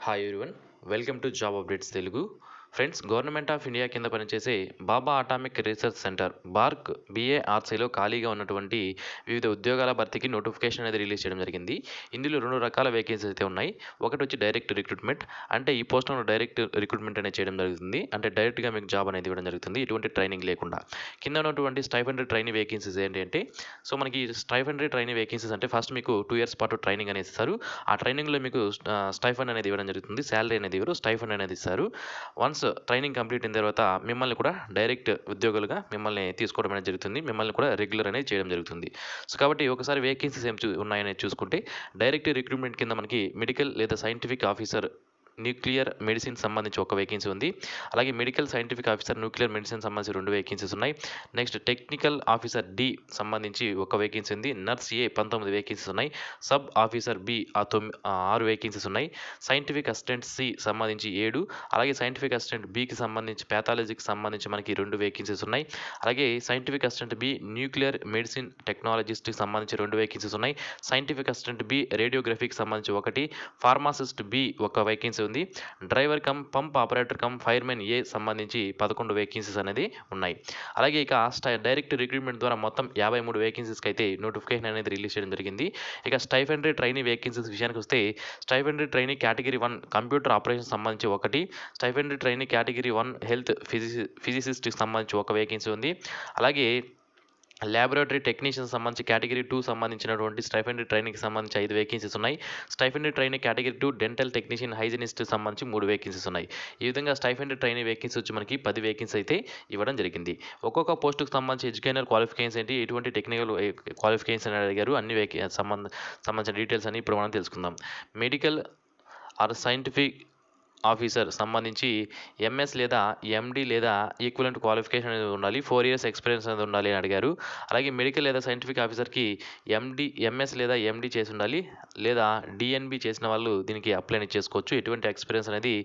Hi everyone. Welcome to job updates Telugu. Friends, government of India కింద పనిచేసే బాబా atomic research centre BARC బీఏఆర్సీలో ఖాళీగా ఉన్నటువంటి వివిధ ఉద్యోగాల భర్తీకి నోటిఫికేషన్ అనేది రిలీజ్ చేయడం జరిగింది. ఇందులో 2 రకాల వేకెన్సీస్ అయితే ఉన్నాయి. ఒకటి వచ్చి డైరెక్ట్ రిక్రూట్మెంట్, అంటే ఈ పోస్టులో డైరెక్ట్ రిక్రూట్మెంట్ అనేది చేయడం జరుగుతుంది. అంటే డైరెక్ట్‌గా మీకు జాబ్ అనేది ఇవ్వడం జరుగుతుంది, ఎటువంటి ట్రైనింగ్ లేకుండా. కింద ఉన్నటువంటి స్టైఫండ్ ట్రైనీ వేకెన్సీస్ ఏంటి అంటే, సో మనకి స్టైఫండ్ ట్రైనీ వేకెన్సీస్ అంటే ఫస్ట్ మీకు 2 ఇయర్స్ పాటు ట్రైనింగ్ అనేది ఇస్తారు. ఆ ట్రైనింగ్‌లో మీకు స్టైఫండ్ అనేది ఇవ్వడం జరుగుతుంది. సాలరీ అనేది ఇవ్వరు, స్టైఫండ్ అనేది ఇస్తారు. వన్స్ ట్రైనింగ్ కంప్లీట్ అయిన తర్వాత మిమ్మల్ని కూడా డైరెక్ట్ ఉద్యోగులుగా మిమ్మల్ని తీసుకోవడం అనేది జరుగుతుంది. మిమ్మల్ని కూడా రెగ్యులర్ అనేది చేయడం జరుగుతుంది. సో కాబట్టి ఒకసారి వేకెన్సీస్ ఏం ఉన్నాయనేది చూసుకుంటే, డైరెక్ట్ రిక్రూట్మెంట్ కింద మనకి మెడికల్ లేదా సైంటిఫిక్ ఆఫీసర్ న్యూక్లియర్ మెడిసిన్ సంబంధించి ఒక వేకెన్సీ ఉంది. అలాగే medical scientific officer nuclear medicine సంబంధించి 2 వేకెన్సీస్ ఉన్నాయి. నెక్స్ట్ టెక్నికల్ ఆఫీసర్ డి సంబంధించి ఒక వేకెన్సీ ఉంది. నర్స్ ఏ 19 వేకెన్సీస్ ఉన్నాయి. సబ్ ఆఫీసర్ బి 6 వేకెన్సీస్ ఉన్నాయి. సైంటిఫిక్ అసిస్టెంట్ సి సంబంధించి 7, అలాగే సైంటిఫిక్ అసిస్టెంట్ బికి సంబంధించి ప్యాథాలజీకి సంబంధించి మనకి 2 వేకెన్సీస్ ఉన్నాయి. అలాగే scientific assistant B nuclear medicine టెక్నాలజిస్ట్కి సంబంధించి 2 వేకెన్సీస్ ఉన్నాయి. సైంటిఫిక్ అసిస్టెంట్ బి రేడియోగ్రఫీకి సంబంధించి 1, ఫార్మాసిస్ట్ బి ఒక వేకెన్సీ ఉంది. Driver cum pump operator cum fireman A సంబంధించి 11 వేకెన్సీస్ అనేది ఉన్నాయి. అలాగే ఇక డైరెక్ట్ రిక్రూట్మెంట్ ద్వారా మొత్తం 53 వేకెన్సీస్కి అయితే నోటిఫికేషన్ అనేది రిలీజ్ చేయడం జరిగింది. ఇక స్టైఫండరీ ట్రైనీ వేకెన్సీస్ విషయానికి వస్తే, stipendiary trainee category 1 computer operation సంబంధించి 1, స్టైఫండరీ ట్రైనీ కేటగిరీ 1 హెల్త్ ఫిజిసిస్ట్కి సంబంధించి 1 వేకెన్సీ ఉంది. అలాగే ల్యాబొరేటరీ టెక్నీషియన్ సంబంధించి కేటగిరీ 2 సంబంధించినటువంటి స్టైఫండరీ ట్రైనీకి సంబంధించి 5 వేకెన్సీస్ ఉన్నాయి. Stipendiary trainee category 2 dental technician hygienist సంబంధించి 3 వేకెన్సీస్ ఉన్నాయి. ఈ విధంగా స్టైఫండరీ ట్రైనీ వేకెన్సీ వచ్చి మనకి 10 వేకెన్సీ అయితే ఇవ్వడం జరిగింది. ఒక్కొక్క పోస్టుకు సంబంధించి ఎడ్యుకేషనల్ క్వాలిఫికేషన్స్ ఏంటి, ఎటువంటి టెక్నికల్ క్వాలిఫికేషన్ అని అడిగారు. అన్ని సంబంధించిన డీటెయిల్స్ అని ఇప్పుడు మనం తెలుసుకుందాం. మెడికల్ ఆర్ సైంటిఫిక్ ఆఫీసర్ సంబంధించి ఎంఎస్ లేదా ఎండి లేదా ఈక్వలెంట్ క్వాలిఫికేషన్ అనేది ఉండాలి. 4 ఇయర్స్ ఎక్స్పీరియన్స్ అనేది ఉండాలి అని అడిగారు. అలాగే మెడికల్ లేదా సైంటిఫిక్ ఆఫీసర్కి ఎంఎస్ లేదా ఎండి చేసి ఉండాలి, లేదా డిఎన్బి చేసిన వాళ్ళు దీనికి అప్లై చేసుకోవచ్చు. ఎటువంటి ఎక్స్పీరియన్స్ అనేది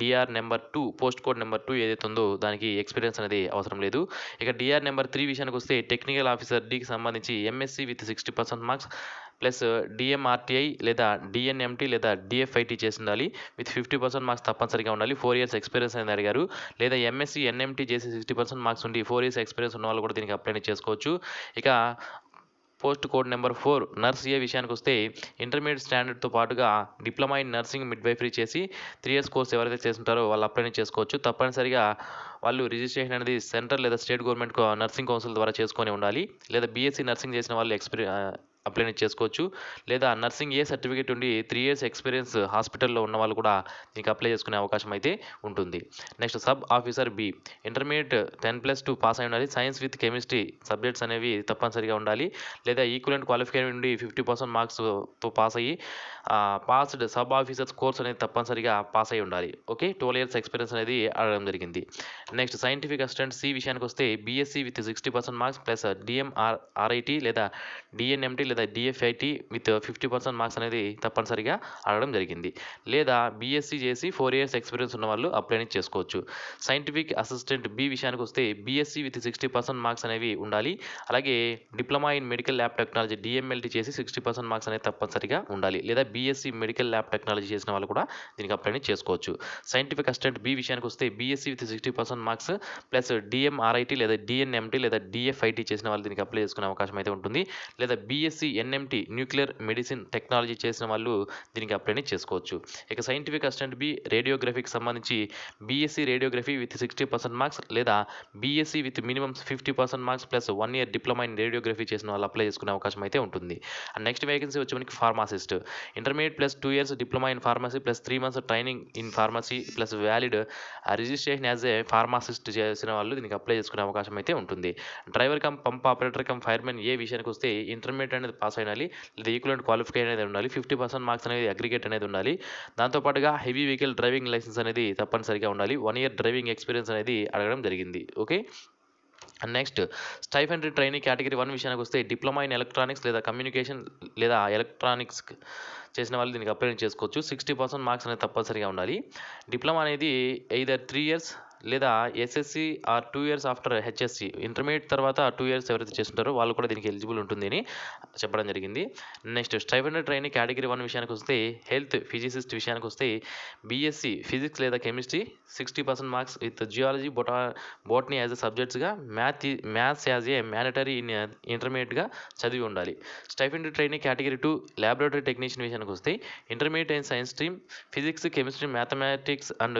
DR number 2 post code number 2 ఏదైతే ఉందో దానికి ఎక్స్పీరియన్స్ అనేది అవసరం లేదు. ఇక డిఆర్ నెంబర్ 3 విషయానికి వస్తే, టెక్నికల్ ఆఫీసర్ డికి సంబంధించి ఎంఎస్సి విత్ 60% మార్క్స్ ప్లస్ డిఎంఆర్టీఐ లేదా డిఎన్ఎంటీ లేదా డిఎఫ్ఐటీ చేసి ఉండాలి. విత్ 50% మార్క్స్ తప్పనిసరిగా ఉండాలి. 4 ఇయర్స్ ఎక్స్పీరియన్స్ అనేది అడిగారు. లేదా ఎంఎస్సి ఎన్ఎంటీ చేసి 60% మార్క్స్ ఉండి 4 ఇయర్స్ ఎక్స్పీరియన్స్ ఉన్న వాళ్ళు కూడా దీనికి అప్లై చేసుకోవచ్చు. ఇక పోస్ట్ కోడ్ నెంబర్ 4 నర్స్ ఏ విషయానికి వస్తే, ఇంటర్మీడియట్ స్టాండర్డ్తో పాటుగా డిప్లొమా ఇన్ నర్సింగ్ మిడ్వైఫరీ చేసి 3 ఇయర్స్ కోర్స్ ఎవరైతే చేస్తుంటారో వాళ్ళు అప్లై చేసుకోవచ్చు. తప్పనిసరిగా వాళ్ళు రిజిస్ట్రేషన్ అనేది సెంట్రల్ లేదా స్టేట్ గవర్నమెంట్ నర్సింగ్ కౌన్సిల్ ద్వారా చేసుకొని ఉండాలి. లేదా బీఎస్సీ నర్సింగ్ చేసిన వాళ్ళు అప్లై చేసుకోవచ్చు. లేదా నర్సింగ్ ఏ సర్టిఫికేట్ ఉండి 3 ఇయర్స్ ఎక్స్పీరియన్స్ హాస్పిటల్లో ఉన్న వాళ్ళు కూడా దీనికి అప్లై చేసుకునే అవకాశం అయితే ఉంటుంది. Next sub officer B intermediate 10+2 pass అయి ఉండాలి. సైన్స్ విత్ కెమిస్ట్రీ సబ్జెక్ట్స్ అనేవి తప్పనిసరిగా ఉండాలి. లేదా ఈక్వలెంట్ క్వాలిఫికేషన్ నుండి 50% మార్క్స్తో పాస్ అయ్యి పాస్డ్ సబ్ ఆఫీసర్స్ కోర్స్ అనేది తప్పనిసరిగా పాస్ అయి ఉండాలి. ఓకే, 12 ఇయర్స్ ఎక్స్పీరియన్స్ అనేది అడగడం జరిగింది. నెక్స్ట్ సైంటిఫిక్ అసిస్టెంట్ సి విషయానికి వస్తే, బీఎస్సీ విత్ 60% మార్క్స్ ప్లస్ డిఎంఆర్ఐటీ లేదా డిఎన్ఎంటీ లేదా డిఎఫ్ఐటీ విత్ 50% మార్క్స్ అనేది తప్పనిసరిగా అడగడం జరిగింది. లేదా బీఎస్సీ చేసి 4 ఇయర్స్ ఎక్స్పీరియన్స్ ఉన్న వాళ్ళు అప్లై చేసుకోవచ్చు. సైంటిఫిక్ అసిస్టెంట్ బి విషయానికి వస్తే, బీఎస్సీ విత్ 60% మార్క్స్ అనేవి ఉండాలి. అలాగే diploma in medical lab technology DMLT చేసి 60% మార్క్స్ అనేది తప్పనిసరిగా ఉండాలి. లేదా బీఎస్సీ మెడికల్ ల్యాబ్ టెక్నాలజీ చేసిన వాళ్ళు కూడా దీనికి అప్లై చేసుకోవచ్చు. సైంటిఫిక్ అసిస్టెంట్ బి విషయానికి వస్తే, బీఎస్సీ విత్ 60% మార్క్స్ ప్లస్ డిఎంఆర్ఐటీ లేదా డిఎన్ఎంటీ లేదా డిఎఫ్ఐటీ చేసిన వాళ్ళు దీనికి అప్లై చేసుకునే అవకాశం అయితే ఉంటుంది. లేదా BSc NMT nuclear medicine technology చేసిన వాళ్ళు దీనికి అప్లై చేసుకోవచ్చు. ఇక సైంటిఫిక్ అసిస్టెంట్ బి రేడియోగ్రఫీకి సంబంధించి బీఎస్సీ రేడియోగ్రఫీ విత్ 60% మార్క్స్ లేదా BSc with minimum 50% marks plus 1 year diploma in radiography చేసిన వాళ్ళు అప్లై చేసుకునే అవకాశం అయితే ఉంటుంది. అండ్ నెక్స్ట్ వేకెన్సీ వచ్చి మనకి pharmacist intermediate plus 2 years diploma in pharmacy plus 3 months training in pharmacy plus valid registration as a pharmacist చేసిన వాళ్ళు దీనికి అప్లై చేసుకునే అవకాశం అయితే ఉంటుంది. Driver cum pump operator cum fireman A విషయానికి వస్తే, ఇంటర్మీడియట్ అనేది పాస్ అయినాలి. లేదా ఈక్వలెంట్ క్వాలిఫికేషన్ అనేది ఉండాలి. 50% మార్క్స్ అనేది అగ్రిగేట్ అనేది ఉండాలి. దాంతోపాటుగా హెవీ వెహికల్ డ్రైవింగ్ లైసెన్స్ అనేది తప్పనిసరిగా ఉండాలి. 1 ఇయర్ డ్రైవింగ్ ఎక్స్పీరియన్స్ అనేది అడగడం జరిగింది. Okay. Next stipendiary trainee category 1 విషయానికి వస్తే, డిప్లొమా ఇన్ ఎలక్ట్రానిక్స్ లేదా కమ్యూనికేషన్ లేదా ఎలక్ట్రానిక్స్ చేసిన వాళ్ళు దీనికి అప్లై చేసుకోవచ్చు. 60% మార్క్స్ అనేది తప్పనిసరిగా ఉండాలి. డిప్లొమా అనేది ఎయిదర్ 3 ఇయర్స్ లేదా SSC or 2 years after HSC intermediate తర్వాత 2 ఇయర్స్ ఎవరైతే చేస్తుంటారో వాళ్ళు కూడా దీనికి ఎలిజిబుల్ ఉంటుంది అని చెప్పడం జరిగింది. నెక్స్ట్ స్టైఫండ్ ట్రైనీ కేటగిరీ 1 విషయానికి వస్తే హెల్త్ ఫిజిసిస్ట్ విషయానికి వస్తే బీఎస్సీ ఫిజిక్స్ లేదా chemistry 60% marks with geology botany as a సబ్జెక్ట్స్గా maths as a mandatory in ఇంటర్మీడియట్గా చదివి ఉండాలి. Stipend trainee category 2 laboratory technician విషయానికి వస్తే intermediate and science stream physics chemistry mathematics and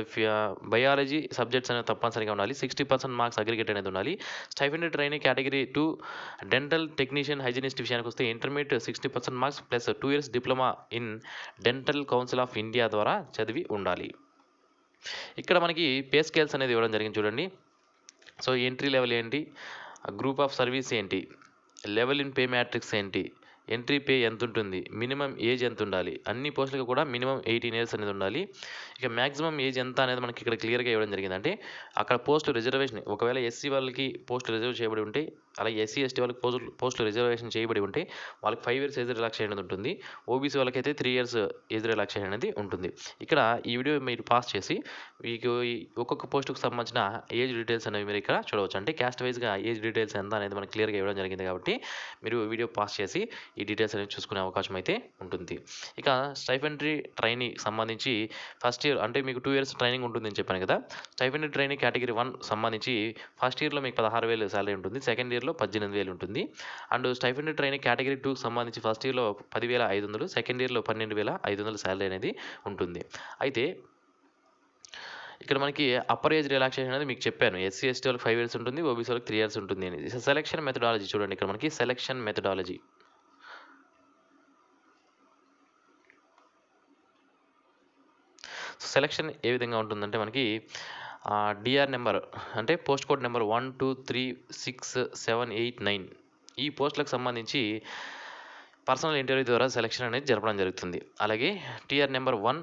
biology subjects అనేవి తప్పనిసరిగా ఉండాలి. 60% మార్క్స్ అగ్రిగేట్ అనేది ఉండాలి. Stipend trainee category 2 dental technician hygienist విషయానికి వస్తే intermediate 60% marks plus 2 years diploma in dental council of India ద్వారా చదివి ఉండాలి. ఇక్కడ మనకి పే స్కేల్స్ అనేది ఇవ్వడం జరిగింది చూడండి. సో ఎంట్రీ లెవెల్ ఏంటి, గ్రూప్ ఆఫ్ సర్వీస్ ఏంటి, లెవెల్ ఇన్ పే మ్యాట్రిక్స్ ఏంటి, ఎంట్రీ పే ఎంత ఉంటుంది, మినిమం ఏజ్ ఎంత ఉండాలి, అన్ని పోస్టులకు కూడా మినిమం 18 ఇయర్స్ అనేది ఉండాలి. ఇక మ్యాక్సిమం ఏజ్ ఎంత అనేది మనకి ఇక్కడ క్లియర్గా ఇవ్వడం జరిగింది. అంటే అక్కడ పోస్టు రిజర్వేషన్ ఒకవేళ ఎస్సీ వాళ్ళకి పోస్ట్ రిజర్వ్ చేయబడి ఉంటే, అలాగే ఎస్సీ ఎస్టీ వాళ్ళకి పోస్టు రిజర్వేషన్ చేయబడి ఉంటే వాళ్ళకి 5 ఇయర్స్ ఏజ్ రిలాక్సేషన్ అనేది ఉంటుంది. ఓబీసీ వాళ్ళకైతే 3 ఇయర్స్ ఏజ్ రిలాక్సేషన్ అనేది ఉంటుంది. ఇక్కడ ఈ వీడియో మీరు పాస్ చేసి మీకు ఒక్కొక్క పోస్టుకు సంబంధించిన ఏజ్ డీటెయిల్స్ అనేవి మీరు ఇక్కడ చూడవచ్చు. అంటే క్యాస్ట్ వైజ్గా ఏజ్ డీటెయిల్స్ ఎంత అనేది మనకి క్లియర్గా ఇవ్వడం జరిగింది కాబట్టి మీరు వీడియో పాస్ చేసి ఈ డీటెయిల్స్ అనేవి చూసుకునే అవకాశం అయితే ఉంటుంది. ఇక స్టైఫండరీ ట్రైనీ సంబంధించి ఫస్ట్ ఇయర్ అంటే మీకు 2 ఇయర్స్ ట్రైనింగ్ ఉంటుందని చెప్పాను కదా. స్టైఫండరీ ట్రైనీ కేటగిరీ 1 సంబంధించి ఫస్ట్ ఇయర్లో మీకు 16,000 శాలరీ ఉంటుంది, సెకండ్ ఇయర్లో 18,000 ఉంటుంది. అండ్ స్టైఫండరీ ట్రైనీ కేటగిరీ 2 సంబంధించి ఫస్ట్ ఇయర్లో 10,500, సెకండ్ ఇయర్లో 12,500 శాలరీ అనేది ఉంటుంది. అయితే ఇక్కడ మనకి అప్పర్ ఏజ్ రిలాక్సేషన్ అనేది మీకు చెప్పాను. ఎస్సీ ఎస్టీ వాళ్ళకి 5 ఇయర్స్ ఉంటుంది, ఓబీసీ వాళ్ళకి 3 ఇయర్స్ ఉంటుంది అని. సెలక్షన్ మెథడాలజీ చూడండి. ఇక్కడ మనకి సెలక్షన్ మెథడాలజీ సెలక్షన్ ఏ విధంగా ఉంటుందంటే మనకి డిఆర్ నెంబర్ అంటే పోస్ట్ కోడ్ నెంబర్ 1, 2, 3, 6, 7, 8, 9 ఈ పోస్టులకు సంబంధించి పర్సనల్ ఇంటర్వ్యూ ద్వారా సెలక్షన్ అనేది జరపడం జరుగుతుంది. అలాగే TR number 1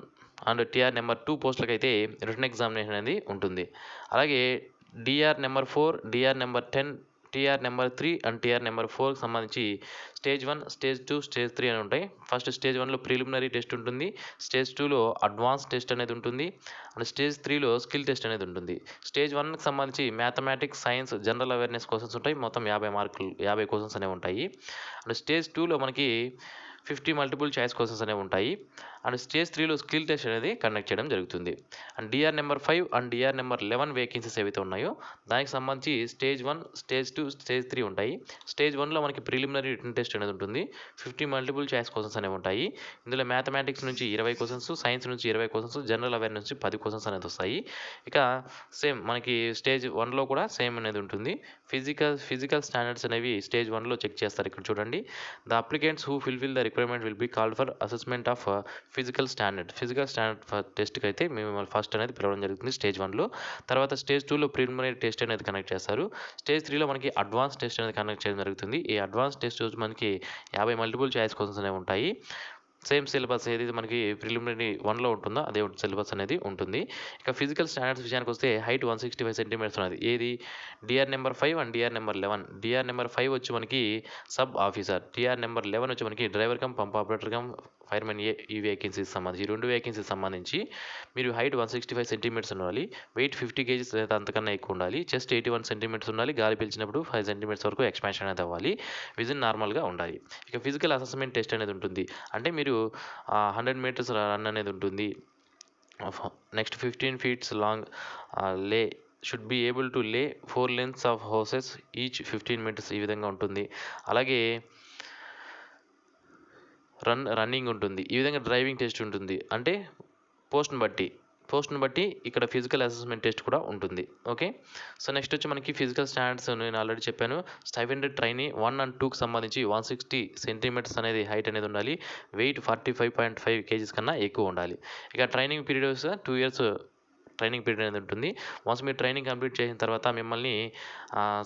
and TR number 2 పోస్టులకు అయితే రిటన్ ఎగ్జామినేషన్ అనేది ఉంటుంది. అలాగే DR number 4, DR number 10, TR number 3 and TR number 4కి సంబంధించి స్టేజ్ 1, స్టేజ్ 2, స్టేజ్ 3 అని ఉంటాయి. ఫస్ట్ స్టేజ్ 1లో ప్రిలిమినరీ టెస్ట్ ఉంటుంది, స్టేజ్ 2లో అడ్వాన్స్ టెస్ట్ అనేది ఉంటుంది, అండ్ స్టేజ్ 3లో స్కిల్ టెస్ట్ అనేది ఉంటుంది. స్టేజ్ 1కి సంబంధించి mathematics, science, general awareness questions ఉంటాయి. మొత్తం 50 మార్కులు 50 క్వశ్చన్స్ అనేవి ఉంటాయి. అండ్ స్టేజ్ 2లో మనకి 50 మల్టిపుల్ చాయిస్ క్వశ్చన్స్ అనేవి ఉంటాయి. అండ్ స్టేజ్ 3లో స్కిల్ టెస్ట్ అనేది కండక్ట్ చేయడం జరుగుతుంది. And DR number 5 and DR number 11 vacancies ఏవైతే ఉన్నాయో దానికి సంబంధించి స్టేజ్ 1, స్టేజ్ 2, స్టేజ్ 3 ఉంటాయి. స్టేజ్ 1లో మనకి ప్రిలిమినరీ రిటన్ టెస్ట్ అనేది ఉంటుంది, 50 మల్టిపుల్ చాయిస్ క్వశ్చన్స్ అనేవి ఉంటాయి. ఇందులో మ్యాథమెటిక్స్ నుంచి 20 క్వశ్చన్స్, సైన్స్ నుంచి 20 క్వశ్చన్స్, జనరల్ అవేర్నెస్ నుంచి 10 క్వశ్చన్స్ అనేది వస్తాయి. ఇక సేమ్ మనకి స్టేజ్ 1లో కూడా సేమ్ అనేది ఉంటుంది. ఫిజికల్ స్టాండర్డ్స్ అనేవి స్టేజ్ 1లో చెక్ చేస్తారు. ఇక్కడ చూడండి, the applicants who fulfil the requirement will be called for assessment of physical standard టెస్ట్కి అయితే మేము ఫస్ట్ అనేది పిలవడం జరుగుతుంది స్టేజ్ 1లో. తర్వాత స్టేజ్ 2లో ప్రిలిమినరీ టెస్ట్ అనేది కండక్ట్ చేస్తారు. స్టేజ్ 3లో మనకి అడ్వాన్స్ టెస్ట్ అనేది కండక్ట్ చేయడం జరుగుతుంది. ఈ అడ్వాన్స్ టెస్ట్ మనకి 50 మల్టిపుల్ చాయిస్ క్వశ్చన్స్ అనేవి ఉంటాయి. సేమ్ సిలబస్ ఏదైతే మనకి ప్రిలిమినరీ 1లో ఉంటుందో అదే సిలబస్ అనేది ఉంటుంది. ఇక ఫిజికల్ స్టాండర్డ్స్ విషయానికి వస్తే హైట్ 165 సెంటీమీటర్స్ ఉన్నది. ఏది DR number 5 and DR number 11. DR number 5 వచ్చి మనకి సబ్ ఆఫీసర్, డిఆర్ నెంబర్ 11 వచ్చి మనకి driver cum pump operator cum firemen ఈ వేకెన్సీస్ సంబంధించి ఈ 2 వేకెన్సీస్ సంబంధించి మీరు హైట్ 165 సెంటీమీటర్స్ ఉండాలి, వెయిట్ 50 కేజీస్ లేదా అంతకన్నా ఎక్కువ ఉండాలి, చెస్ట్ 81 సెంటీమీటర్స్ ఉండాలి, గాలి పీల్చినప్పుడు 5 సెంటీమీటర్స్ వరకు ఎక్స్పాన్షన్ అనేది అవ్వాలి, విజన్ నార్మల్గా ఉండాలి. ఇక ఫిజికల్ అసెస్మెంట్ టెస్ట్ అనేది ఉంటుంది. అంటే మీరు 100 మీటర్స్ రన్ అనేది ఉంటుంది. నెక్స్ట్ 15 feet లాంగ్ లే షుడ్ బీ ఏబుల్ టు లే 4 lengths of houses each 15 meters ఈ విధంగా ఉంటుంది. అలాగే రన్నింగ్ ఉంటుంది. ఈ విధంగా డ్రైవింగ్ టెస్ట్ ఉంటుంది. అంటే పోస్ట్ని బట్టి ఇక్కడ ఫిజికల్ అసెస్మెంట్ టెస్ట్ కూడా ఉంటుంది. ఓకే, సో నెక్స్ట్ వచ్చి మనకి ఫిజికల్ స్టాండర్డ్స్ నేను ఆల్రెడీ చెప్పాను. స్టైఫండ్ ట్రైనీ 1 and 2కి సంబంధించి 160 సెంటీమీటర్స్ అనేది హైట్ అనేది ఉండాలి, వెయిట్ 45.5 kgs కన్నా ఎక్కువ ఉండాలి. ఇక training periods 2 years training period అనేది ఉంటుంది. వన్స్ మీరు ట్రైనింగ్ కంప్లీట్ చేసిన తర్వాత మిమ్మల్ని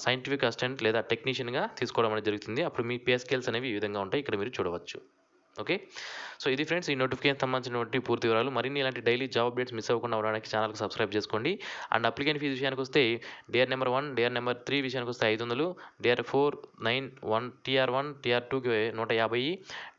సైంటిఫిక్ అసిస్టెంట్ లేదా టెక్నీషియన్గా తీసుకోవడం అనేది జరుగుతుంది. అప్పుడు మీ పే స్కేల్స్ అనేవి ఈ విధంగా ఉంటాయి, ఇక్కడ మీరు చూడవచ్చు. ఓకే, సో ఇది ఫ్రెండ్స్ ఈ నోటిఫికేషన్ సంబంధించినటువంటి పూర్తి వివరాలు. మరిన్ని ఇలాంటి డైలీ జాబ్ అప్డేట్స్ మిస్ అవ్వకుండా ఉండడానికి ఛానల్కి సబ్స్క్రైబ్ చేసుకోండి. అండ్ అప్లికెంట్ ఫీజు విషయానికి వస్తే డిఆర్ నెంబర్ 1, డిఆర్ నెంబర్ 3 విషయానికి వస్తే 500, డిఆర్ 4 9, టీఆర్ 1, టీఆర్ 2కి 150,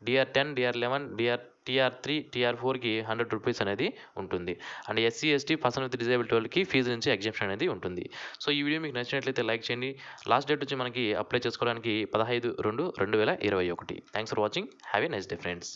డిఆర్ 10, డిఆర్ 11, డిఆర్ టీఆర్3, టీఆర్4కి 100 రూపీస్ అనేది ఉంటుంది. And SC, ST, person with disability వాళ్ళకి ఫీజు నుంచి ఎగ్జెంప్షన్ అనేది ఉంటుంది. సో ఈ వీడియో మీకు నచ్చినట్లయితే లైక్ చేయండి. లాస్ట్ డేట్ వచ్చి మనకి అప్లై చేసుకోవడానికి 15/2/2021. Thanks for watching. Have a nice day friends.